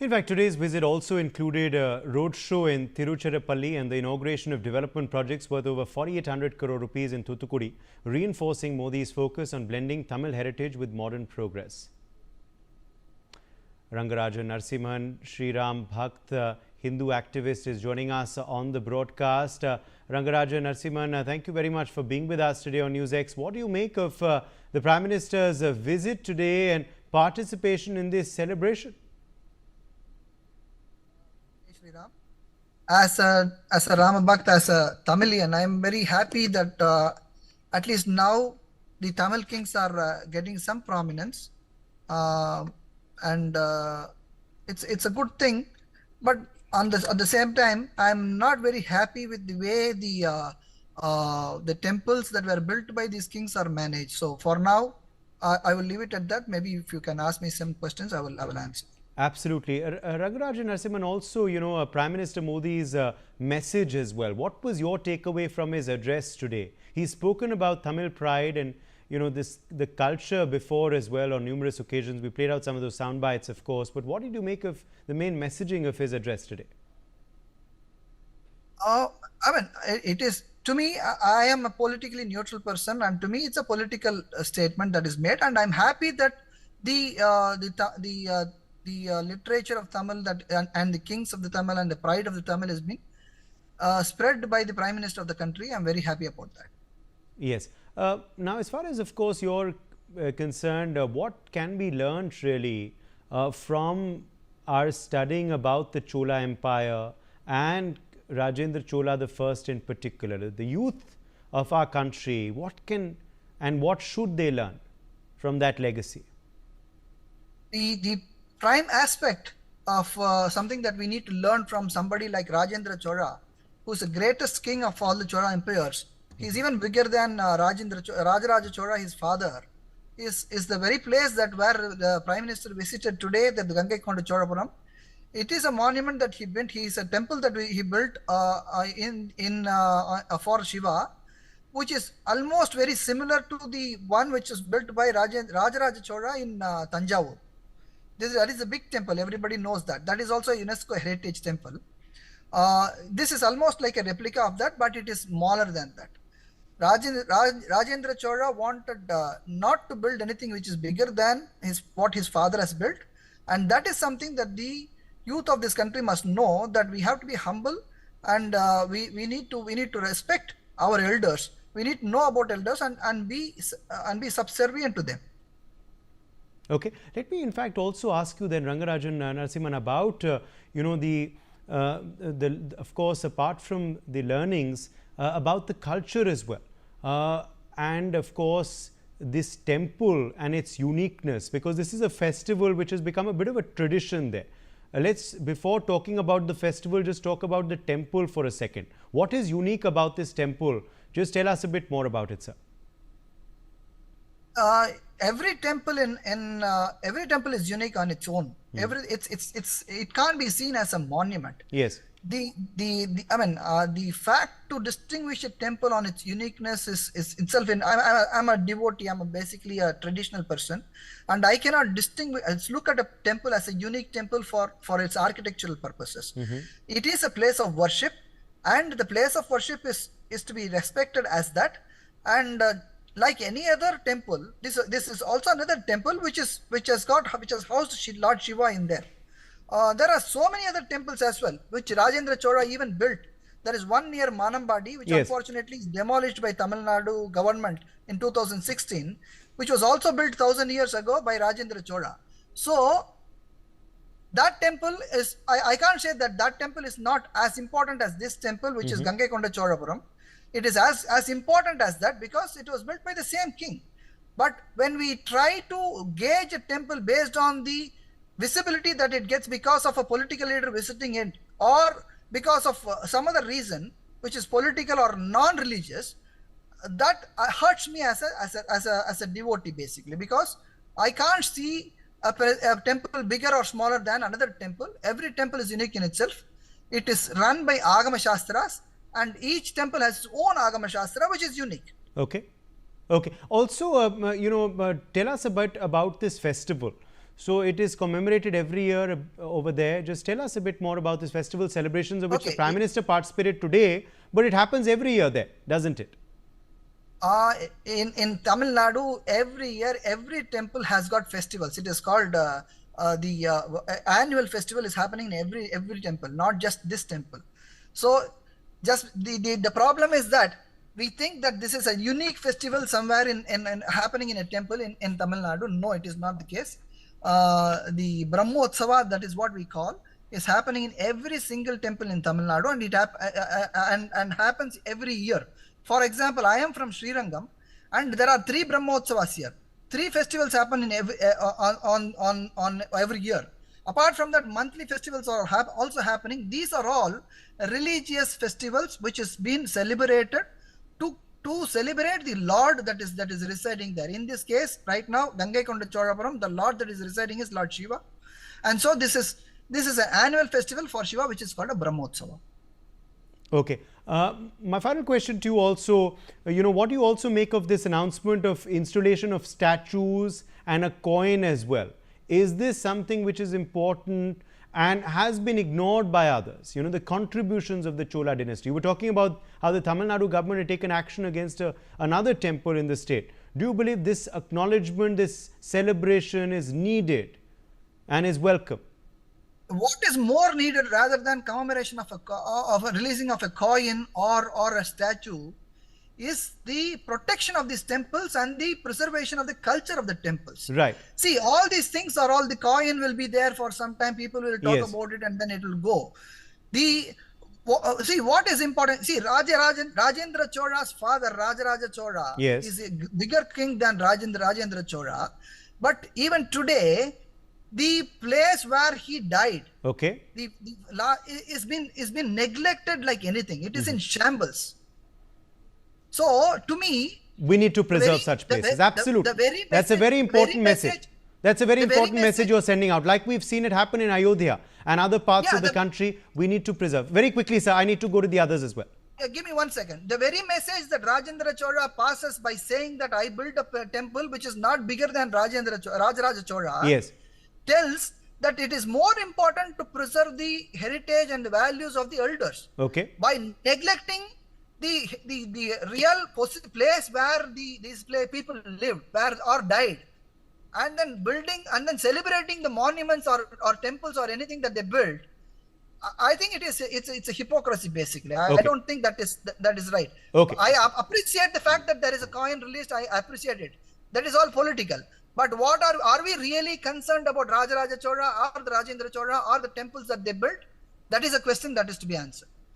In fact, today's visit also included a roadshow in Tiruchirappalli and the inauguration of development projects worth over 4,800 crore rupees in Thoothukudi, reinforcing Modi's focus on blending Tamil heritage with modern progress. Rangarajan Narasimhan, Shri Bhakt, Hindu activist, is joining us on the broadcast. Rangarajan Narasimhan, thank you very much for being with us today on NewsX. What do you make of the Prime Minister's visit today and participation in this celebration? As a Rama Bhakt, as a Tamilian, I am very happy that at least now the Tamil kings are getting some prominence, and it's a good thing. But at the same time, I am not very happy with the way the temples that were built by these kings are managed. So for now, I will leave it at that. Maybe if you can ask me some questions, I will answer. Absolutely. Rangarajan Narasimhan, also, Prime Minister Modi's message as well. What was your takeaway from his address today? He's spoken about Tamil pride and, the culture before as well on numerous occasions. We played out some of those sound bites, of course. But what did you make of the main messaging of his address today? It is, to me, I am a politically neutral person, and to me, it's a political statement that is made. And I'm happy that the literature of Tamil and the kings of the Tamil and the pride of the Tamil has been spread by the Prime Minister of the country. I'm very happy about that. Yes. Now, as far as, of course, you're concerned, what can be learned really from our studying about the Chola Empire and Rajendra Chola I in particular? The youth of our country, what should they learn from that legacy? The prime aspect of something that we need to learn from somebody like Rajendra Chola, who's the greatest king of all the Chola empires. He's even bigger than Rajaraja Chola, his father, is the very place that where the Prime Minister visited today, the Gangaikonda Cholapuram. It is a monument that he built. He is a temple that he built for Shiva, which is almost very similar to the one which was built by Rajaraja Chola in Tanjavur. That is a big temple. Everybody knows that. That is also a UNESCO heritage temple. This is almost like a replica of that, but it is smaller than that. Rajendra Chola wanted not to build anything which is bigger than what his father has built, and that is something that the youth of this country must know, that we have to be humble, and we need to respect our elders. We need to know about elders and be subservient to them. Okay, let me in fact also ask you then, Rangarajan Narasimhan, about of course, apart from the learnings, about the culture as well, and of course this temple and its uniqueness, because this is a festival which has become a bit of a tradition there. Let's, before talking about the festival, just talk about the temple for a second. What is unique about this temple? Just tell us a bit more about it, sir. Every temple every temple is unique on its own. It can't be seen as a monument. Yes. The fact to distinguish a temple on its uniqueness is itself. I'm a devotee. I'm basically a traditional person, and I cannot distinguish. Look at a temple as a unique temple for its architectural purposes. It is a place of worship, and the place of worship is to be respected as that. And like any other temple, this is also another temple which has housed Lord Shiva in there. There are so many other temples as well, which Rajendra Chola even built. There is one near Manambadi, which unfortunately is demolished by Tamil Nadu government in 2016, which was also built 1,000 years ago by Rajendra Chola. So that temple is, I can't say that temple is not as important as this temple, which is Gangaikonda Cholapuram. It is as important as that, because it was built by the same king. But when we try to gauge a temple based on the visibility that it gets because of a political leader visiting it, or because of some other reason which is political or non-religious, that hurts me as a devotee, basically, because I can't see a temple bigger or smaller than another temple. Every temple is unique in itself. It is run by Agama Shastras, and each temple has its own Agama Shastra, which is unique. Okay. Okay. Also, tell us a bit about this festival. So it is commemorated every year over there. Just tell us a bit more about this festival, celebrations of which the Prime Minister participated today, but it happens every year there, doesn't it? In Tamil Nadu, every year, every temple has got festivals. It is called the annual festival is happening in every temple, not just this temple. So just the problem is that we think that this is a unique festival somewhere in happening in a temple in Tamil Nadu. No, it is not the case. The Brahmotsava, that is what we call, is happening in every single temple in Tamil Nadu, and it happens every year. For example, I am from Shri, and there are 3 Brahmotsavas here. 3 festivals happen in every year. Apart from that, monthly festivals are also happening. These are all religious festivals which is being celebrated to celebrate the Lord that is residing there. In this case, right now, Gangaikonda Cholapuram, the Lord that is residing is Lord Shiva, and so this is an annual festival for Shiva, which is called a Brahmotsava. Okay. My final question to you also, what do you also make of this announcement of installation of statues and a coin as well? Is this something which is important and has been ignored by others? The contributions of the Chola dynasty. We're talking about how the Tamil Nadu government had taken action against another temple in the state. Do you believe this acknowledgement, this celebration is needed and is welcome? What is more needed rather than commemoration of a releasing of a coin or a statue is the protection of these temples and the preservation of the culture of the temples. Right. See, all these things are all, the coin will be there for some time, people will talk about it, and then it will go. See, what is important, see, Rajendra Chola's father, Rajaraja Chola, is a bigger king than Rajendra Chola. But even today, the place where he died, is been neglected like anything. It is in shambles. So, to me, we need to preserve such places. Absolutely. That's a very important message. That's a very important message you're sending out. Like we've seen it happen in Ayodhya and other parts of the country, we need to preserve. Very quickly, sir, I need to go to the others as well. Give me 1 second. The very message that Rajendra Chola passes by saying that I built a temple which is not bigger than Rajaraja Chola, tells that it is more important to preserve the heritage and the values of the elders. By neglecting the real place where these people lived, or died, and then building and then celebrating the monuments or temples or anything that they built, I think it's a hypocrisy basically. I don't think that is right. I appreciate the fact that there is a coin released. I appreciate it. That is all political. But what are we really concerned about Rajaraja Chola or the Rajendra Chola or the temples that they built? That is a question that is to be answered.